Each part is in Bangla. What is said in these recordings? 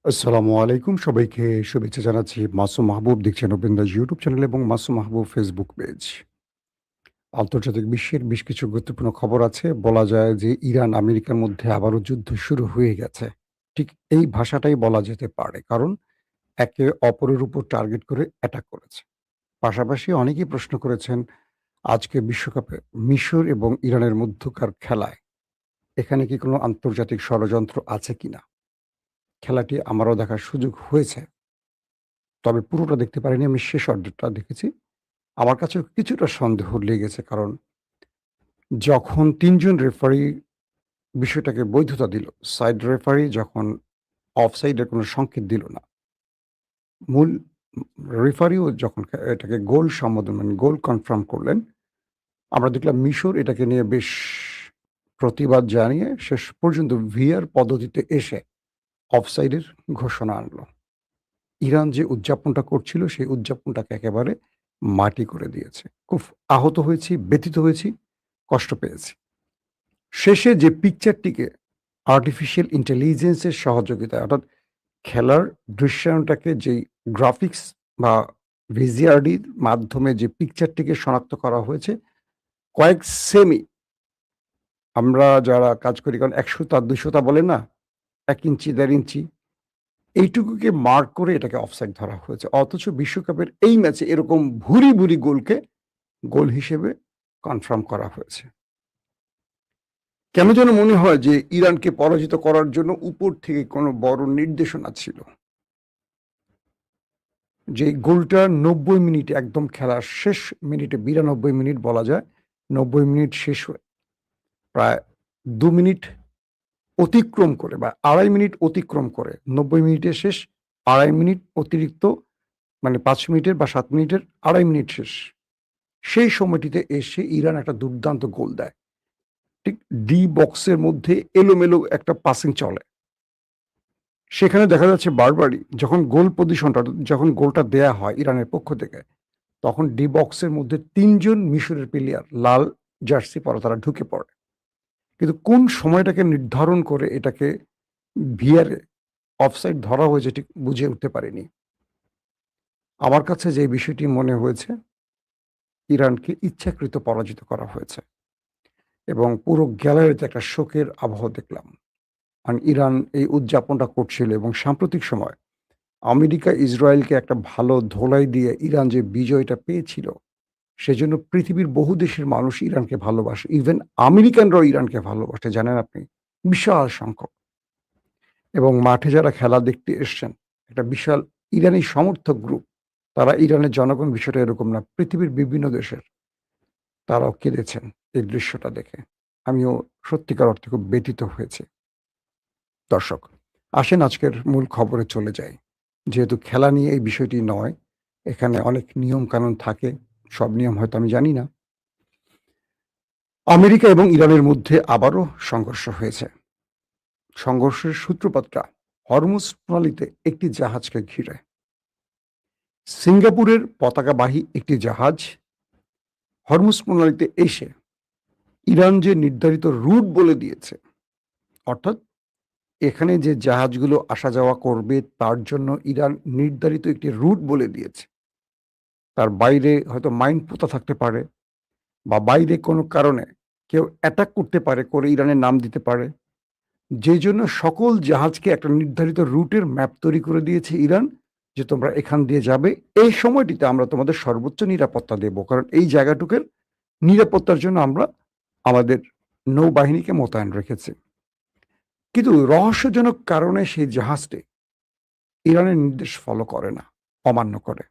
আসসালামু আলাইকুম। সবাইকে শুভেচ্ছা জানাচ্ছি। মাসুম মাহবুব দেখছেন ওপেন দ্য ইউটিউব চ্যানেল এবং মাসুম মাহবুব ফেসবুক পেজ। আন্তর্জাতিক বিশ্বের বেশ কিছু গুরুত্বপূর্ণ খবর আছে। বলা যায় যে ইরান আমেরিকার মধ্যে আবারও যুদ্ধ শুরু হয়ে গেছে। ঠিক এই ভাষাটাই বলা যেতে পারে। কারণ একে অপরের উপর টার্গেট করে অ্যাটাক করেছে। পাশাপাশি অনেকেই প্রশ্ন করেছেন আজকে বিশ্বকাপে মিশর এবং ইরানের মধ্যকার খেলায় এখানে কি কোনো আন্তর্জাতিক ষড়যন্ত্র আছে কিনা? খেলাটি আমারও দেখার সুযোগ হয়েছে। তবে পুরোটা দেখতে পারিনি। আমি শেষ অর্ধেকটা দেখেছি। আমার কাছেও কিছুটা সন্দেহ লেগেছে। কারণ যখন ৩ জন রেফারি বিষয়টাকে বৈধতা দিল, সাইড রেফারি যখন অফসাইডের কোনো সংকেত দিল না। মূল রেফারিও যখন এটাকে গোল সম্বোধন মানে গোল কনফার্ম করলেন, আমরা দেখলাম মিশর এটাকে নিয়ে বেশ প্রতিবাদ জানিয়ে শেষ পর্যন্ত ভিআর পদ্ধতিতে এসে অফসাইডের ঘোষণা আনলো। ইরান যে উদযাপনটা করছিল সেই উদযাপনটাকে একেবারে মাটি করে দিয়েছে। খুব আহত হয়েছি, ব্যথিত হয়েছি, কষ্ট পেয়েছি। শেষে যে পিকচারটিকে আর্টিফিশিয়াল ইন্টেলিজেন্স এর সহযোগিতায় অর্থাৎ খেলার দৃশ্যায়নটাকে যেই গ্রাফিক্স বা ভিজিআরডির মাধ্যমে যে পিকচারটিকে শনাক্ত করা হয়েছে, কয়েক সেমি আমরা যারা কাজ করি কারণ ১০০ টা ২০০ টা বলে না? ১ ইঞ্চি ১.৫ ইঞ্চি এইটুকুকে মার্ক করে এটাকে অফসাইড ধরা হয়েছে। অথচ বিশ্বকাপের এই ম্যাচে এরকম ভুরি, ভুরি গোলকে গোল হিসেবে কনফার্ম করা হয়েছে। কেন যেন মনে হয় যে ইরানকে পরাজিত করার জন্য উপর থেকে কোনো বড় নির্দেশনা ছিল। যে গোলটা ৯০ মিনিটে একদম খেলার শেষ মিনিটে ৯২ মিনিট বলা যায়। ৯০ মিনিট শেষ হয়ে প্রায় ২ মিনিট অতিক্রম করে বা ২.৫ মিনিট অতিক্রম করে ৯০ মিনিটের শেষ ২.৫ মিনিট অতিরিক্ত মানে ৫ মিনিটের বা ৭ মিনিটের ২.৫ মিনিট শেষ। সেই সময়টিতে এসে ইরান একটা দুর্দান্ত গোল দেয়। ঠিক ডি বক্সের মধ্যে এলোমেলো একটা পাসিং চলে। সেখানে দেখা যাচ্ছে বারবারই যখন গোল পজিশনটা যখন গোলটা দেয়া হয় ইরানের পক্ষ থেকে, তখন ডি বক্সের মধ্যে ৩ জন মিশরের প্লেয়ার লাল জার্সি পরা তারা ঢুকে পড়ে। কিন্তু কোন সময়টাকে নির্ধারণ করে এটাকে ভিআরে অফসাইড ধরা হয়েছে ঠিক বুঝে উঠতে পারিনি। আমার কাছে যে বিষয়টি মনে হয়েছে, ইরানকে ইচ্ছাকৃত পরাজিত করা হয়েছে এবং পুরো গ্যালারিতে একটা শোকের আবহ দেখলাম। কারণ ইরান এই উদযাপনটা করছিল এবং সাম্প্রতিক সময় আমেরিকা ইসরায়েলকে একটা ভালো ধোলাই দিয়ে ইরান যে বিজয়টা পেয়েছিল, সেজন্য পৃথিবীর বহু দেশের মানুষ ইরানকে ভালোবাসে। ইভেন আমেরিকানরাও ইরানকে ভালোবাসে জানেন আপনি? বিশাল সংখ্যক এবং মাঠে যারা খেলা দেখতে এসছেন, একটা বিশাল ইরানি সমর্থক গ্রুপ। তারা ইরানের জনগণ বিষয়টা এরকম না। পৃথিবীর বিভিন্ন দেশের তারাও কেঁদেছেন এই দৃশ্যটা দেখে। আমিও সত্যিকার অর্থে খুব ব্যথিত হয়েছি। দর্শক, আসেন আজকের মূল খবরে চলে যাই। যেহেতু খেলা নিয়ে এই বিষয়টি নয়, এখানে অনেক নিয়ম-কানুন থাকে। সব নিয়ম হয়তো আমি জানি না। আমেরিকা এবং ইরানের মধ্যে আবারও সংঘর্ষ হয়েছে। সংঘর্ষের সূত্রপাতটা হরমুজ প্রণালীতে একটি জাহাজকে ঘিরে। সিঙ্গাপুরের পতাকাবাহী একটি জাহাজ হরমুজ প্রণালীতে এসে ইরান যে নির্ধারিত রুট বলে দিয়েছে, অর্থাৎ এখানে যে জাহাজগুলো আসা যাওয়া করবে তার জন্য ইরান নির্ধারিত একটি রুট বলে দিয়েছে। তার বাইরে হয়তো মাইন পোতা থাকতে পারে বা বাইরে কোনো কারণে কেউ অ্যাটাক করতে পারে, করে ইরানের নাম দিতে পারে। যেজন্য সকল জাহাজকে একটা নির্ধারিত রুটের ম্যাপ তৈরি করে দিয়েছে ইরান যে তোমরা এখান দিয়ে যাবে। এই সময়টিতে আমরা তোমাদের সর্বোচ্চ নিরাপত্তা দেব। কারণ এই জায়গাটুকুর নিরাপত্তার জন্য আমরা আমাদের নৌবাহিনীকে মোতায়েন রেখেছি। কিন্তু রহস্যজনক কারণে সেই জাহাজটি ইরানের নির্দেশ ফলো করে না, অমান্য করে।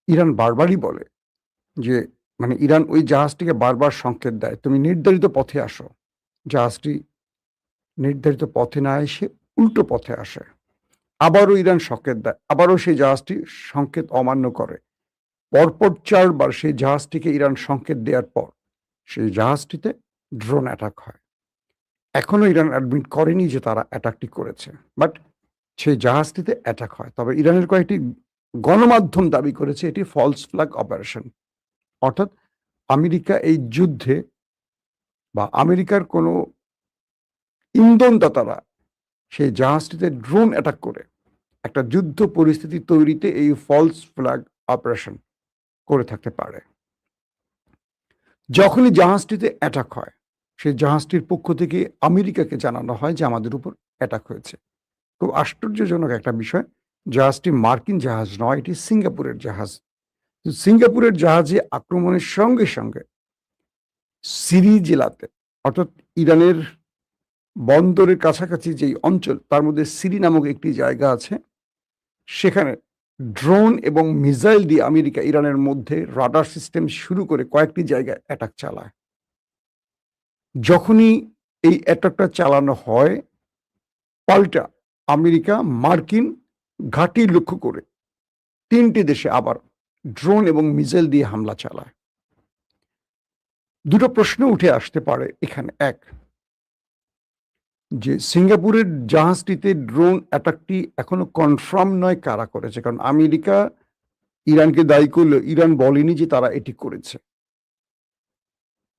ইরান বারবারই বলে যে মানে ইরান ওই জাহাজটিকে বারবার সংকেত দেয়, "তুমি নির্ধারিত পথে আসো।" জাহাজটি নির্ধারিত পথে না এসে উল্টো পথে আসে। আবারও ইরান সংকেত দেয়, আবারও সেই জাহাজটি সংকেত অমান্য করে। পরপর ৪ বার সেই জাহাজটিকে ইরান সংকেত দেওয়ার পর সেই জাহাজটিতে ড্রোন অ্যাটাক হয়। এখনো ইরান অ্যাডমিট করেনি যে তারা অ্যাটাকটি করেছে। বাট সেই জাহাজটিতে অ্যাটাক হয়। তবে ইরানের কয়েকটি গণমাধ্যম দাবি করেছে এটি ফলস ফ্ল্যাগ অপারেশন। অর্থাৎ আমেরিকা এই যুদ্ধে বা আমেরিকার কোনো ইন্ধনদাতারা সেই জাহাজটিতে ড্রোন অ্যাটাক করে একটা যুদ্ধ পরিস্থিতি তৈরিতে এই ফলস ফ্ল্যাগ অপারেশন করে থাকতে পারে। যখনই জাহাজটিতে অ্যাটাক হয়, সেই জাহাজটির পক্ষ থেকে আমেরিকাকে জানানো হয় যে আমাদের উপর অ্যাটাক হয়েছে। খুব আশ্চর্যজনক একটা বিষয়, জাহাজটি মার্কিন জাহাজ নয়, এটি সিঙ্গাপুরের জাহাজ। তো সিঙ্গাপুরের জাহাজে আক্রমণের সঙ্গে সঙ্গে সিরি জেলাতে, অর্থাৎ ইরানের বন্দরের কাছাকাছি যেই অঞ্চল, তার মধ্যে সিরি নামক একটি জায়গা আছে, সেখানে ড্রোন এবং মিসাইল দিয়ে আমেরিকা ইরানের মধ্যে রাডার সিস্টেম শুরু করে কয়েকটি জায়গায় অ্যাটাক চালায়। যখনই এই অ্যাটাকটা চালানো হয়, পাল্টা আমেরিকা মার্কিন ঘাঁটি লক্ষ্য করে ৩টি দেশে আবার ড্রোন এবং মিসাইল দিয়ে হামলা চালায়। দুটো প্রশ্ন উঠে আসতে পারে এখানে। এক, যে সিঙ্গাপুরের জাহাজটিতে ড্রোন অ্যাটাকটি এখনো কনফার্ম নয় কারা করেছে, কারণ আমেরিকা ইরানকে দায়ী করলে ইরান বলেনি যে তারা এটি করেছে।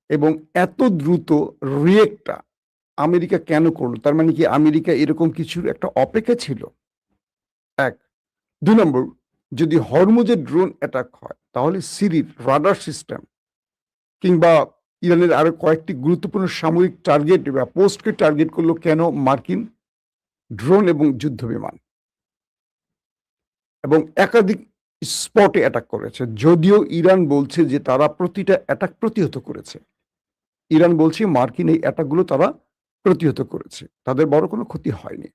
এবং এত দ্রুত রিয়েক্টটা আমেরিকা কেন করলো? তার মানে কি আমেরিকা এরকম কিছুর একটা অপেক্ষা ছিল? এক। ২ নম্বর, যদি হরমুজের ড্রোন অ্যাটাক হয়, তাহলে সিরির রাডার সিস্টেম কিংবা ইরানের আরো কয়েকটি গুরুত্বপূর্ণ সামরিক টার্গেট বা পোস্টকে টার্গেট করলো কেন মার্কিন ড্রোন এবং যুদ্ধ বিমান? এবং একাধিক স্পটে অ্যাটাক করেছে, যদিও ইরান বলছে যে তারা প্রতিটা অ্যাটাক প্রতিহত করেছে। ইরান বলছে মার্কিন এই অ্যাটাকগুলো তারা প্রতিহত করেছে, তাদের বড় কোনো ক্ষতি হয়নি।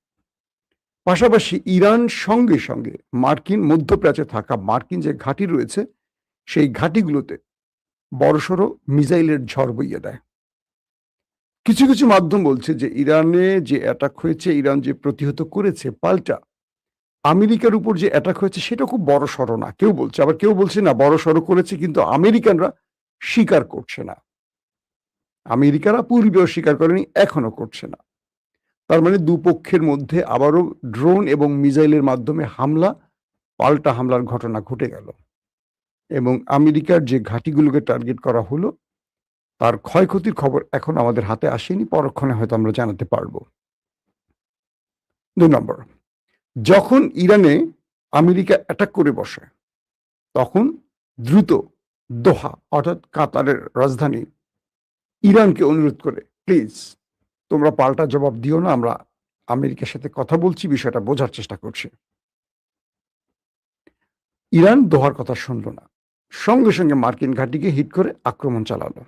পাশাপাশি ইরান সঙ্গে সঙ্গে মার্কিন মধ্যপ্রাচ্যে থাকা মার্কিন যে ঘাঁটি রয়েছে, সেই ঘাঁটিগুলোতে বড়সড় মিসাইলের ঝড় বইয়ে দেয়। কিছু কিছু মাধ্যম বলছে যে ইরানে যে অ্যাটাক হয়েছে, ইরান যে প্রতিহত করেছে, পাল্টা আমেরিকার উপর যে অ্যাটাক হয়েছে সেটা খুব বড় সড়ো না, কেউ বলছে। আবার কেউ বলছে না, বড় সড়ো করেছে, কিন্তু আমেরিকানরা স্বীকার করছে না। আমেরিকারা পূর্বেও স্বীকার করেনি, এখনো করছে না। তার মানে দুপক্ষের মধ্যে আবারও ড্রোন এবং মিসাইলের মাধ্যমে হামলা, পাল্টা হামলার ঘটনা ঘটে গেল। এবং আমেরিকার যে ঘাঁটিগুলোকে টার্গেট করা হলো, তার ক্ষয়ক্ষতির খবর এখন আমাদের হাতে আসেনি, পরক্ষণে হয়তো আমরা জানাতে পারবো। ২ নম্বর, যখন ইরানে আমেরিকা অ্যাটাক করে বসে, তখন দ্রুত দোহা, অর্থাৎ কাতারের রাজধানী, ইরানকে অনুরোধ করে, প্লিজ তোমরা পাল্টা জবাব দিও না, আমরা আমেরিকার সাথে কথা বলছি, বিষয়টা বোঝার চেষ্টা করছি। ইরান দোহার কথা শুনল না, সঙ্গে সঙ্গে মার্কিন ঘাঁটিকে হিট করে আক্রমণ চালালো।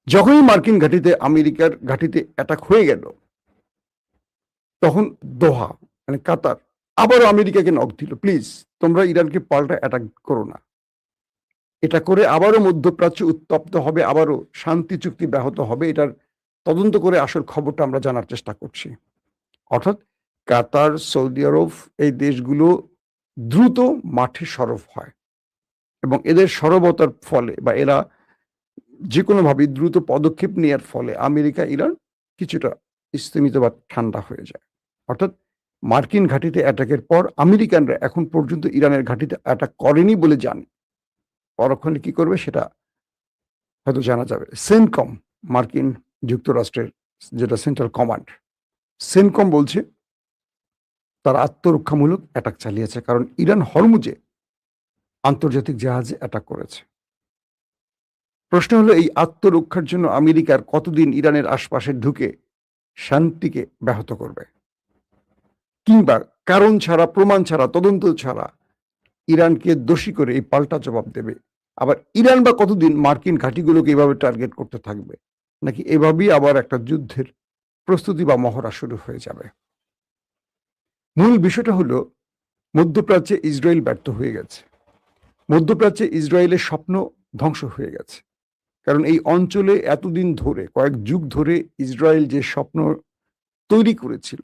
যখনই মার্কিন ঘাঁটিতে আমেরিকার ঘাঁটিতে অ্যাটাক হয়ে গেল, তখন দোহা মানে কাতার আবারও আমেরিকাকে নক দিল, প্লিজ তোমরা ইরানকে পাল্টা অ্যাটাক করো না। এটা করে আবারও মধ্যপ্রাচ্য উত্তপ্ত হবে, আবারও শান্তি চুক্তি ব্যাহত হবে। এটার তদন্ত করে আসল খবরটা আমরা জানার চেষ্টা করছি। অর্থাৎ কাতার, সৌদি আরব, এই দেশগুলো দ্রুত মাঠে সরব হয় এবং এদের সরবতার ফলে বা এরা যে কোনোভাবে দ্রুত পদক্ষেপ নেওয়ার ফলে আমেরিকা ইরান কিছুটা স্থিমিত বা ঠান্ডা হয়ে যায়। অর্থাৎ মার্কিন ঘাঁটিতে অ্যাটাকের পর আমেরিকানরা এখন পর্যন্ত ইরানের ঘাঁটিতে অ্যাটাক করেনি বলে জানে। পরক্ষণে কি করবে সেটা হয়তো জানা যাবে। সেনকম, মার্কিন যুক্তরাষ্ট্রের যেটা সেন্ট্রাল কমান্ড, সেনকম বলছে তারা আত্মরক্ষামূলক অ্যাটাক চালিয়েছে, কারণ ইরান হরমুজে আন্তর্জাতিক জাহাজে অ্যাটাক করেছে। প্রশ্ন হলো, এই আত্মরক্ষার জন্য আমেরিকার কতদিন ইরানের আশপাশে ঢুকে শান্তিকে ব্যাহত করবে, কিংবা কারণ ছাড়া, প্রমাণ ছাড়া, তদন্ত ছাড়া ইরানকে দোষী করে এই পাল্টা জবাব দেবে? আবার ইরান বা কতদিন মার্কিন ঘাঁটিগুলোকে এভাবে টার্গেট করতে থাকবে, নাকি এভাবেই আবার একটা যুদ্ধের প্রস্তুতি বা মহড়া শুরু হয়ে যাবে? মূল বিষয়টা হলো, মধ্যপ্রাচ্যে ইসরায়েল ব্যর্থ হয়ে গেছে। মধ্যপ্রাচ্যে ইসরায়েলের স্বপ্ন ধ্বংস হয়ে গেছে, কারণ এই অঞ্চলে এতদিন ধরে, কয়েক যুগ ধরে ইসরায়েল যে স্বপ্ন তৈরি করেছিল,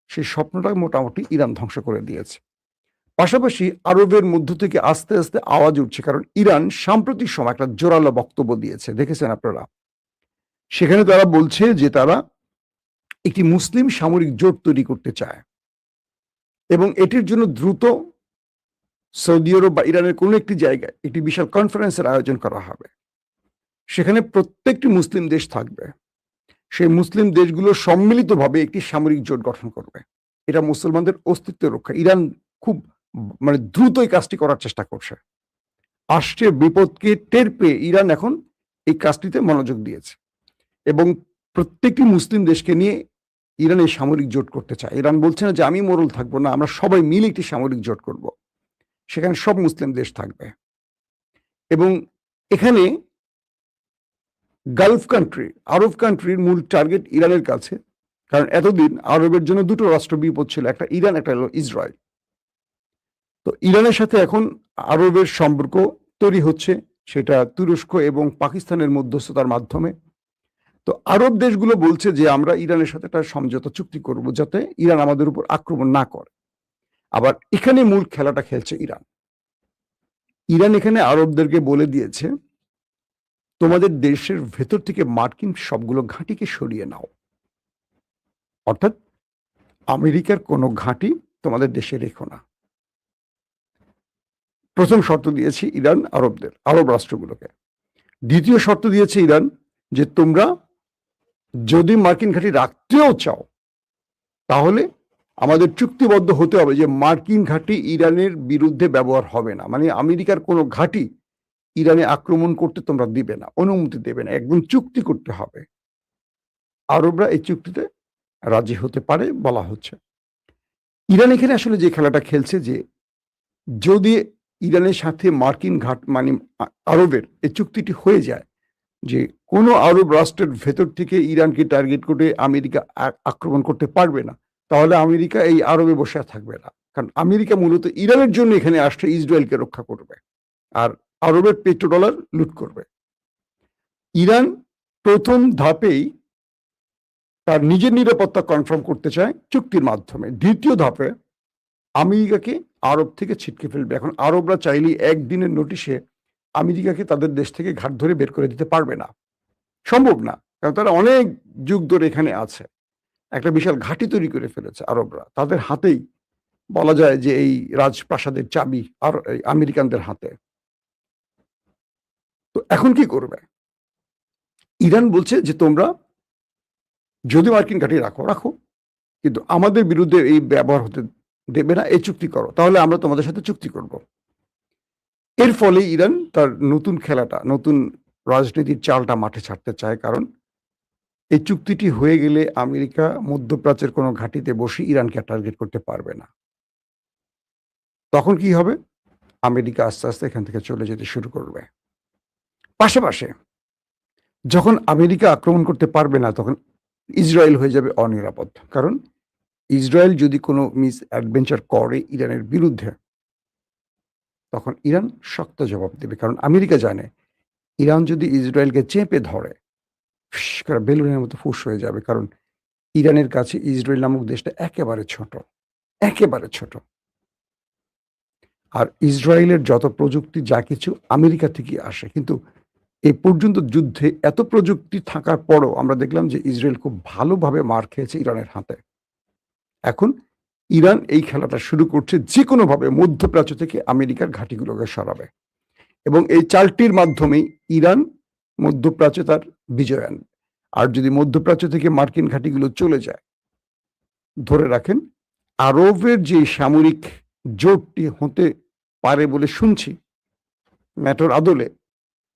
সেই স্বপ্নটা মোটামুটি ইরান ধ্বংস করে দিয়েছে। পাশাপাশি আরবের মধ্য থেকে আস্তে আস্তে আওয়াজ উঠছে, কারণ ইরান সাম্প্রতিক সময় একটা জোরালো বক্তব্য দিয়েছে, দেখেছেন আপনারা। সেখানে তারা বলছে যে তারা একটি মুসলিম সামরিক জোট তৈরি করতে চায় এবং এটির জন্য দ্রুত সৌদি আরব বা ইরানের কোনো একটি জায়গায় একটি বিশাল কনফারেন্সের আয়োজন করা হবে। সেখানে প্রত্যেকটি মুসলিম দেশ থাকবে, সেই মুসলিম দেশগুলো সম্মিলিতভাবে একটি সামরিক জোট গঠন করবে। এটা মুসলমানদের অস্তিত্বের রক্ষা। ইরান খুব মানে দ্রুত এই কাজটি করার চেষ্টা করছে। আসছে বিপদকে টের পেয়ে ইরান এখন এই কাজটিতে মনোযোগ দিয়েছে এবং প্রত্যেকটি মুসলিম দেশকে নিয়ে ইরান এই সামরিক জোট করতে চায়। ইরান বলছে না যে আমি মোড়ল থাকবো না, আমরা সবাই মিলে একটি সামরিক জোট করব। সেখানে সব মুসলিম দেশ থাকবে এবং এখানে গালফ কান্ট্রি, আরব কান্ট্রির মূল টার্গেট ইরানের কাছে, কারণ এতদিন আরবের জন্য দুটো রাষ্ট্র বিপদ ছিল, একটা ইরান, একটা হলো ইসরায়েল। তো ইরানের সাথে এখন আরবের সম্পর্ক তৈরি হচ্ছে, সেটা তুরস্ক এবং পাকিস্তানের মধ্যস্থতার মাধ্যমে। তো আরব দেশগুলো বলছে যে আমরা ইরানের সাথে একটা সমঝোতা চুক্তি করব যাতে ইরান আমাদের উপর আক্রমণ না করে। আবার এখানে মূল খেলাটা খেলছে ইরান। ইরান এখানে আরবদেরকে বলে দিয়েছে তোমাদের দেশের ভেতর থেকে মার্কিন সবগুলো ঘাঁটিকে সরিয়ে নাও, অর্থাৎ আমেরিকার কোনো ঘাঁটি তোমাদের দেশে রেখো না। প্রথম শর্ত দিয়েছে ইরান আরবদের, আরব রাষ্ট্রগুলোকে। দ্বিতীয় শর্ত দিয়েছে ইরান যে তোমরা যদি মার্কিন ঘাঁটি রাখতেও চাও তাহলে আমাদের চুক্তিবদ্ধ হতে হবে যে মার্কিন ঘাঁটি ইরানের বিরুদ্ধে ব্যবহার হবে না, মানে আমেরিকার কোনো ঘাঁটি ইরানে আক্রমণ করতে তোমরা দিবে না, অনুমতি দেবে না, একদম চুক্তি করতে হবে। আরবরা এই চুক্তিতে রাজি হতে পারে বলা হচ্ছে। ইরান এখানে আসলে যে খেলাটা খেলছে যে যদি ইরানের সাথে মার্কিন ঘাট মানে আরবের এই চুক্তিটি হয়ে যায় যে কোনো আরব রাষ্ট্রের ভেতর থেকে ইরানকে টার্গেট করে আমেরিকা আক্রমণ করতে পারবে না, তাহলে আমেরিকা এই আরবে বসে থাকবে না। কারণ আমেরিকা মূলত ইরানের জন্য এখানে আসছে ইসরায়েলকে রক্ষা করবে আর আরবের পেট্রোডলার লুট করবে। ইরান প্রথম ধাপেই তার নিজের নিরাপত্তা কনফার্ম করতে চায় চুক্তির মাধ্যমে। দ্বিতীয় ধাপে আমেরিকাকে আরব থেকে ছিটকে ফেলবে। এখন আরবরা চাইলেই একদিনের নোটিশে আমেরিকাকে তাদের দেশ থেকে ঘাট ধরে বের করে দিতে পারবে না, সম্ভব না, কারণ তারা অনেক যুগ ধরে এখানে আছে, একটা বিশাল ঘাঁটি তৈরি করে ফেলেছে আরবরা। তাদের হাতেই বলা যায় যে এই রাজপ্রাসাদের চাবি আর আমেরিকানদের হাতে। তো এখন কি করবে? ইরান বলছে যে তোমরা যদি মার্কিন ঘাঁটি রাখো রাখো, কিন্তু আমাদের বিরুদ্ধে এই ব্যবহার হতে দেবে না, এই চুক্তি করো, তাহলে আমরা তোমাদের সাথে চুক্তি করব। এর ফলে ইরান তার নতুন খেলাটা, নতুন রাজনীতির চালটা মাঠে ছাড়তে চায়, কারণ এই চুক্তিটি হয়ে গেলে আমেরিকা মধ্যপ্রাচ্যের কোনো ঘাঁটিতে বসে ইরানকে টার্গেট করতে পারবে না। তখন কি হবে? আমেরিকা আস্তে আস্তে এখান থেকে চলে যেতে শুরু করবে। পাশাপাশি যখন আমেরিকা আক্রমণ করতে পারবে না তখন ইসরায়েল হয়ে যাবে অনিরাপদ, কারণ ইসরায়েল যদি কোনো মিস অ্যাডভেঞ্চার করে ইরানের বিরুদ্ধে তখন ইরান শক্ত জবাব দেবে। কারণ আমেরিকা জানে ইরান যদি ইসরায়েলকে চেপে ধরে বেলুনের মতো ফুস হয়ে যাবে, কারণ ইরানের কাছে ইসরায়েল নামক দেশটা একেবারে ছোট, একেবারে ছোট। আর ইসরায়েলের যত প্রযুক্তি যা কিছু আমেরিকা থেকে আসে, কিন্তু এই পর্যন্ত যুদ্ধে এত প্রযুক্তি থাকার পরও আমরা দেখলাম যে ইসরায়েল খুব ভালোভাবে মার খেয়েছে ইরানের হাতে। এখন ইরান এই খেলাটা শুরু করছে, যে কোনোভাবে মধ্যপ্রাচ্য থেকে আমেরিকার ঘাঁটিগুলোকে সরাবে এবং এই চালটির মাধ্যমেই ইরান মধ্যপ্রাচ্যে তার বিজয় আনবে। আর যদি মধ্যপ্রাচ্য থেকে মার্কিন ঘাঁটিগুলো চলে যায়, ধরে রাখেন আরবের যে সামরিক জোটটি হতে পারে বলে শুনছি ন্যাটোর আদলে,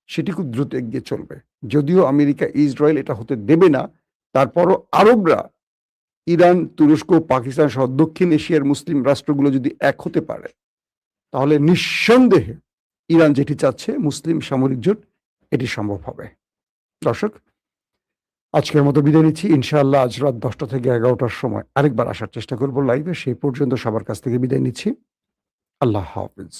সেটি খুব দ্রুত এগিয়ে চলবে। যদিও আমেরিকা ইসরায়েল এটা হতে দেবে না, তারপরও আরবরা ইরান, তুরস্ক, পাকিস্তান সহ দক্ষিণ এশিয়ার মুসলিম রাষ্ট্রগুলো যদি এক হতে পারে তাহলে নিঃসন্দেহে ইরান যেটি চাচ্ছে মুসলিম সামরিক জোট, এটি সম্ভব হবে। দর্শক, আজকের মতো বিদায় নিচ্ছি। ইনশাআল্লাহ আজ রাত 10টা থেকে 11টার সময় আরেকবার আসার চেষ্টা করব লাইভে। সেই পর্যন্ত সবার কাছ থেকে বিদায় নিচ্ছি। আল্লাহ হাফিজ।